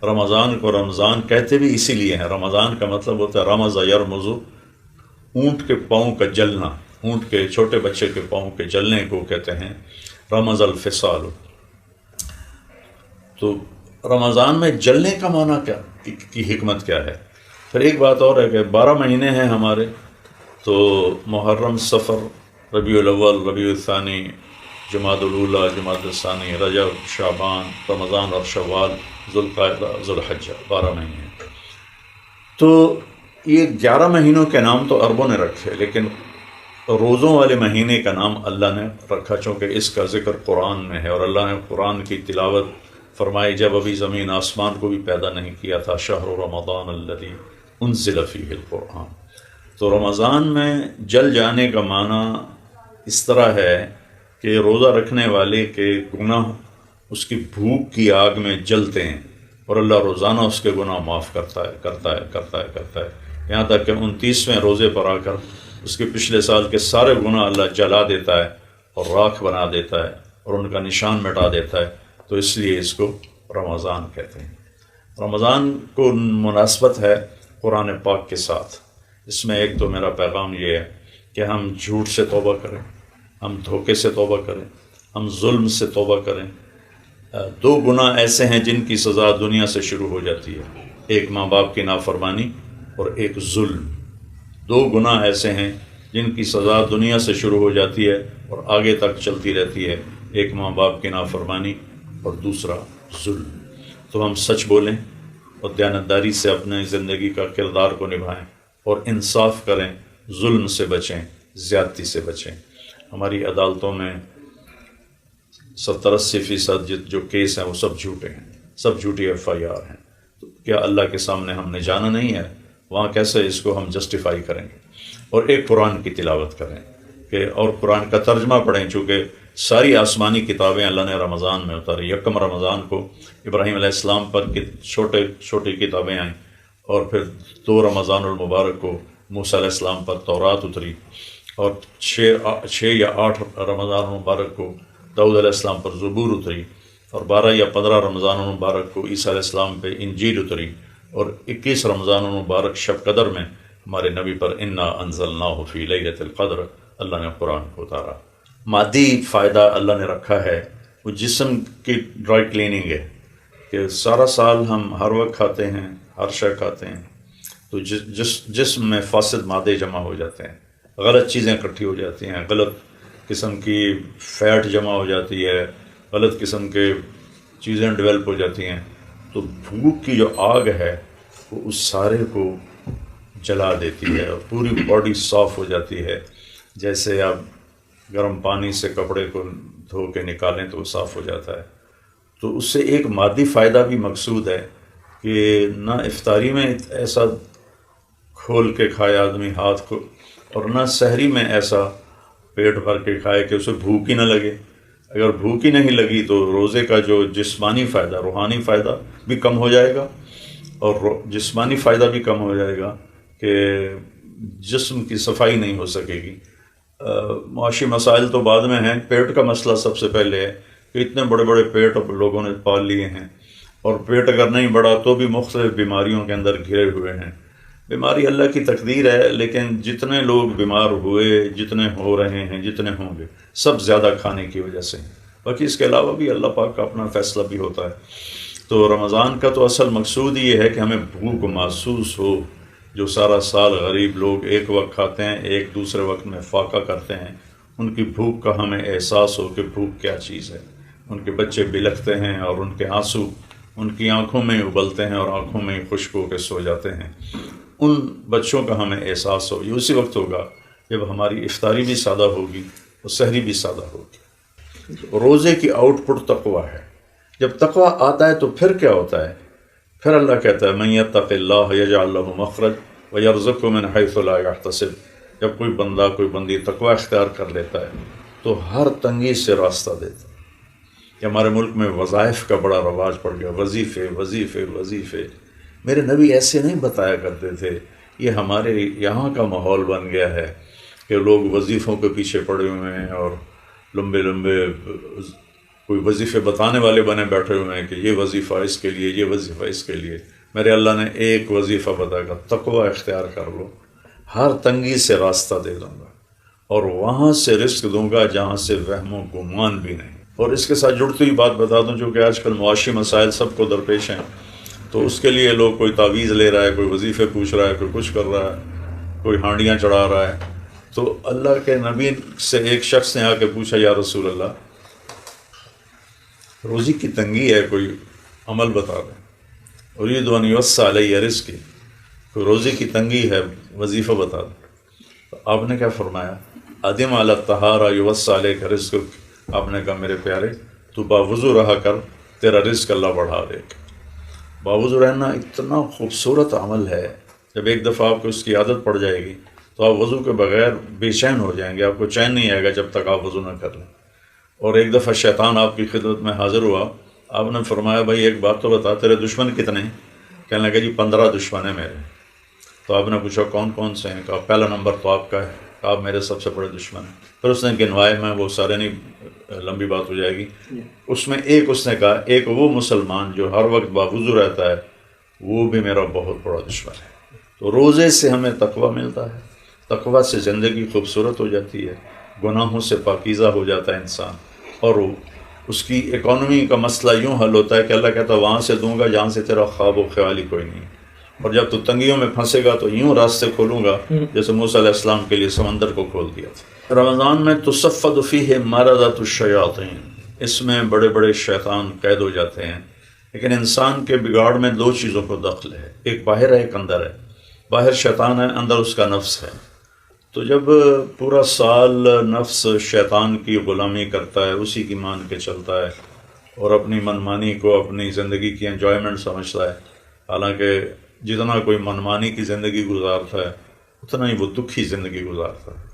رمضان کو رمضان کہتے بھی اسی لیے ہیں، رمضان کا مطلب ہوتا ہے رمض یرمزو، اونٹ کے پاؤں کا جلنا، اونٹ کے چھوٹے بچے کے پاؤں کے جلنے کو کہتے ہیں رمض الفصال۔ تو رمضان میں جلنے کا معنی کیا کی حکمت کیا ہے؟ پھر ایک بات اور ہے کہ 12 مہینے ہیں ہمارے، تو محرم، صفر، ربیع الاول، ربیع الثانی، جمادی الاولیٰ، جمادی الثانی، رجب، شعبان، رمضان اور شوال، ذوالقعدہ، ذوالحجہ، 12 مہینے ہیں۔ تو یہ 11 مہینوں کے نام تو عربوں نے رکھے، لیکن روزوں والے مہینے کا نام اللہ نے رکھا، چونکہ اس کا ذکر قرآن میں ہے، اور اللہ نے قرآن کی تلاوت فرمائی جب ابھی زمین آسمان کو بھی پیدا نہیں کیا تھا، شہر رمضان الذی انزل فیہ القرآن۔ تو رمضان میں جل جانے کا معنی اس طرح ہے کہ روزہ رکھنے والے کے گناہ اس کی بھوک کی آگ میں جلتے ہیں، اور اللہ روزانہ اس کے گناہ معاف کرتا ہے، یہاں تک کہ 29ویں روزے پر آ کر اس کے پچھلے سال کے سارے گناہ اللہ جلا دیتا ہے اور راکھ بنا دیتا ہے اور ان کا نشان مٹا دیتا ہے۔ تو اس لیے اس کو رمضان کہتے ہیں۔ رمضان کو مناسبت ہے قرآن پاک کے ساتھ۔ اس میں ایک تو میرا پیغام یہ ہے کہ ہم جھوٹ سے توبہ کریں، ہم دھوکے سے توبہ کریں، ہم ظلم سے توبہ کریں۔ 2 گناہ ایسے ہیں جن کی سزا دنیا سے شروع ہو جاتی ہے، ایک ماں باپ کی نافرمانی اور ایک ظلم۔ 2 گناہ ایسے ہیں جن کی سزا دنیا سے شروع ہو جاتی ہے اور آگے تک چلتی رہتی ہے، ایک ماں باپ کی نافرمانی اور دوسرا ظلم۔ تو ہم سچ بولیں اور دیانتداری سے اپنے زندگی کا کردار کو نبھائیں اور انصاف کریں، ظلم سے بچیں، زیادتی سے بچیں۔ ہماری عدالتوں میں 70-80% جو کیس ہیں وہ سب جھوٹے ہیں، سب جھوٹی FIR ہیں۔ تو کیا اللہ کے سامنے ہم نے جانا نہیں ہے؟ وہاں کیسے اس کو ہم جسٹیفائی کریں گے؟ اور ایک قرآن کی تلاوت کریں کہ اور قرآن کا ترجمہ پڑھیں، چونکہ ساری آسمانی کتابیں اللہ نے رمضان میں اتاری۔ 1 رمضان کو ابراہیم علیہ السلام پر چھوٹی کتابیں آئیں، اور پھر 2 رمضان المبارک کو موسیٰ علیہ السلام پر تورات اتری، اور 6 یا 8 رمضان المبارک کو داؤد علیہ السلام پر زبور اتری، اور 12 یا 15 رمضان المبارک کو عیسیٰ علیہ السلام پہ انجیل اتری، اور 21 رمضان المبارک شب قدر میں ہمارے نبی پر انا انزلناہ فی لیلۃ القدر اللہ نے قرآن کو اتارا۔ مادی فائدہ اللہ نے رکھا ہے، وہ جسم کی ڈرائی کلیننگ ہے، کہ سارا سال ہم ہر وقت کھاتے ہیں، ہر شے کھاتے ہیں، تو جسم میں فاسد مادے جمع ہو جاتے ہیں، غلط چیزیں اکٹھی ہو جاتی ہیں، غلط قسم کی فیٹ جمع ہو جاتی ہے، غلط قسم کے چیزیں ڈیولپ ہو جاتی ہیں۔ تو بھوک کی جو آگ ہے وہ اس سارے کو جلا دیتی ہے اور پوری باڈی صاف ہو جاتی ہے۔ جیسے آپ گرم پانی سے کپڑے کو دھو کے نکالیں تو وہ صاف ہو جاتا ہے۔ تو اس سے ایک مادی فائدہ بھی مقصود ہے کہ نہ افطاری میں ایسا کھول کے کھائے آدمی ہاتھ کو، اور نہ سحری میں ایسا پیٹ بھر کے کھائے کہ اسے بھوک ہی نہ لگے۔ اگر بھوک ہی نہیں لگی تو روزے کا جو جسمانی فائدہ، روحانی فائدہ بھی کم ہو جائے گا، اور جسمانی فائدہ بھی کم ہو جائے گا کہ جسم کی صفائی نہیں ہو سکے گی۔ معاشی مسائل تو بعد میں ہیں، پیٹ کا مسئلہ سب سے پہلے ہے کہ اتنے بڑے بڑے پیٹ اب لوگوں نے پال لیے ہیں، اور پیٹ اگر نہیں بڑھا تو بھی مختلف بیماریوں کے اندر گھرے ہوئے ہیں۔ بیماری اللہ کی تقدیر ہے، لیکن جتنے لوگ بیمار ہوئے، جتنے ہو رہے ہیں، جتنے ہوں گے، سب زیادہ کھانے کی وجہ سے ہیں۔ باقی اس کے علاوہ بھی اللہ پاک کا اپنا فیصلہ بھی ہوتا ہے۔ تو رمضان کا تو اصل مقصود یہ ہے کہ ہمیں بھوک محسوس ہو۔ جو سارا سال غریب لوگ ایک وقت کھاتے ہیں، ایک دوسرے وقت میں فاقہ کرتے ہیں، ان کی بھوک کا ہمیں احساس ہو کہ بھوک کیا چیز ہے۔ ان کے بچے بلکتے ہیں اور ان کے آنسو ان کی آنکھوں میں ابلتے ہیں اور آنکھوں میں خشک ہو کے سو جاتے ہیں، ان بچوں کا ہمیں احساس ہو۔ یہ اسی وقت ہوگا جب ہماری افطاری بھی سادہ ہوگی اور سحری بھی سادہ ہوگی۔ روزے کی آؤٹ پٹ تقویٰ ہے۔ جب تقویٰ آتا ہے تو پھر کیا ہوتا ہے؟ پھر اللہ کہتا ہے من یتق اللہ یجعل لہ مخرج ویرزقہ من حیث لا یحتسب۔ جب کوئی بندہ، کوئی بندی تقویٰ اختیار کر لیتا ہے تو ہر تنگی سے راستہ دیتا ہے۔ کہ ہمارے ملک میں وظائف کا بڑا رواج پڑ گیا، وظیفے وظیفے وظیفے۔ میرے نبی ایسے نہیں بتایا کرتے تھے، یہ ہمارے یہاں کا ماحول بن گیا ہے کہ لوگ وظیفوں کے پیچھے پڑے ہوئے ہیں اور لمبے لمبے کوئی وظیفے بتانے والے بنے بیٹھے ہوئے ہیں کہ یہ وظیفہ اس کے لیے، یہ وظیفہ اس کے لیے. میرے اللہ نے ایک وظیفہ بتا کر تقوی اختیار کر لو، ہر تنگی سے راستہ دے دوں گا اور وہاں سے رزق دوں گا جہاں سے وہم و گمان بھی نہیں. اور اس کے ساتھ جڑتی ہوئی بات بتا دوں، جو کہ آج کل معاشی مسائل سب کو درپیش ہیں، تو اس کے لیے لوگ کوئی تعویذ لے رہا ہے، کوئی وظیفے پوچھ رہا ہے، کوئی کچھ کر رہا ہے، کوئی ہانڈیاں چڑھا رہا ہے. تو اللہ کے نبی سے ایک شخص نے آ کے پوچھا، یا رسول اللہ، روزی کی تنگی ہے، کوئی عمل بتا دیں. اريد ان يوسع علی رزقی، کوئی روزی کی تنگی ہے، وظیفہ بتا دیں. تو آپ نے کیا فرمایا؟ ادم علی الطہارہ یوسع علیک رزقک. آپ نے کہا میرے پیارے، تو باوضو رہا کر، تیرا رزق اللہ بڑھا دے گا. باوضو رہنا اتنا خوبصورت عمل ہے، جب ایک دفعہ آپ کو اس کی عادت پڑ جائے گی تو آپ وضو کے بغیر بے چین ہو جائیں گے، آپ کو چین نہیں آئے گا جب تک آپ وضو نہ کر لیں. اور ایک دفعہ شیطان آپ کی خدمت میں حاضر ہوا، آپ نے فرمایا بھائی ایک بات تو بتا، تیرے دشمن کتنے ہیں؟ کہنے لگا جی 15 دشمن ہیں میرے. تو آپ نے پوچھا کون کون سے ہیں؟ کہا پہلا نمبر تو آپ کا ہے. کہا آپ میرے سب سے بڑے دشمن ہیں. پھر اس نے گنوائے، میں وہ سارے نہیں، لمبی بات ہو جائے گی. اس میں ایک اس نے کہا، ایک وہ مسلمان جو ہر وقت باوضو رہتا ہے، وہ بھی میرا بہت بڑا دشمن ہے. تو روزے سے ہمیں تقویٰ ملتا ہے، تقویٰ سے زندگی خوبصورت ہو جاتی ہے، گناہوں سے پاکیزہ ہو جاتا ہے انسان، اور اس کی اکانومی کا مسئلہ یوں حل ہوتا ہے کہ اللہ کہتا ہے وہاں سے دوں گا جہاں سے تیرا خواب و خیال ہی کوئی نہیں. اور جب تو تنگیوں میں پھنسے گا تو یوں راستے کھولوں گا جیسے موسیٰ علیہ السلام کے لیے سمندر کو کھول دیا تھا. رمضان میں تصفد فیہ مردۃ الشیاطین، اس میں بڑے بڑے شیطان قید ہو جاتے ہیں. لیکن انسان کے بگاڑ میں 2 چیزوں کو دخل ہے، ایک باہر ہے، ایک اندر ہے. باہر شیطان ہے، اندر اس کا نفس ہے. تو جب پورا سال نفس شیطان کی غلامی کرتا ہے، اسی کی مان کے چلتا ہے اور اپنی منمانی کو اپنی زندگی کی انجوائمنٹ سمجھتا ہے، حالانکہ جتنا کوئی منمانی کی زندگی گزارتا ہے اتنا ہی وہ دکھی زندگی گزارتا ہے.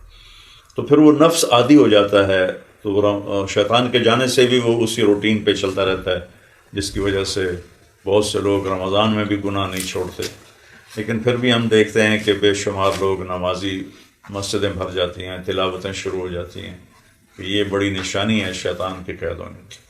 تو پھر وہ نفس عادی ہو جاتا ہے، تو شیطان کے جانے سے بھی وہ اسی روٹین پہ چلتا رہتا ہے، جس کی وجہ سے بہت سے لوگ رمضان میں بھی گناہ نہیں چھوڑتے. لیکن پھر بھی ہم دیکھتے ہیں کہ بے شمار لوگ نمازی، مسجدیں بھر جاتی ہیں، تلاوتیں شروع ہو جاتی ہیں. کہ یہ بڑی نشانی ہے شیطان کے قید ہونے کی.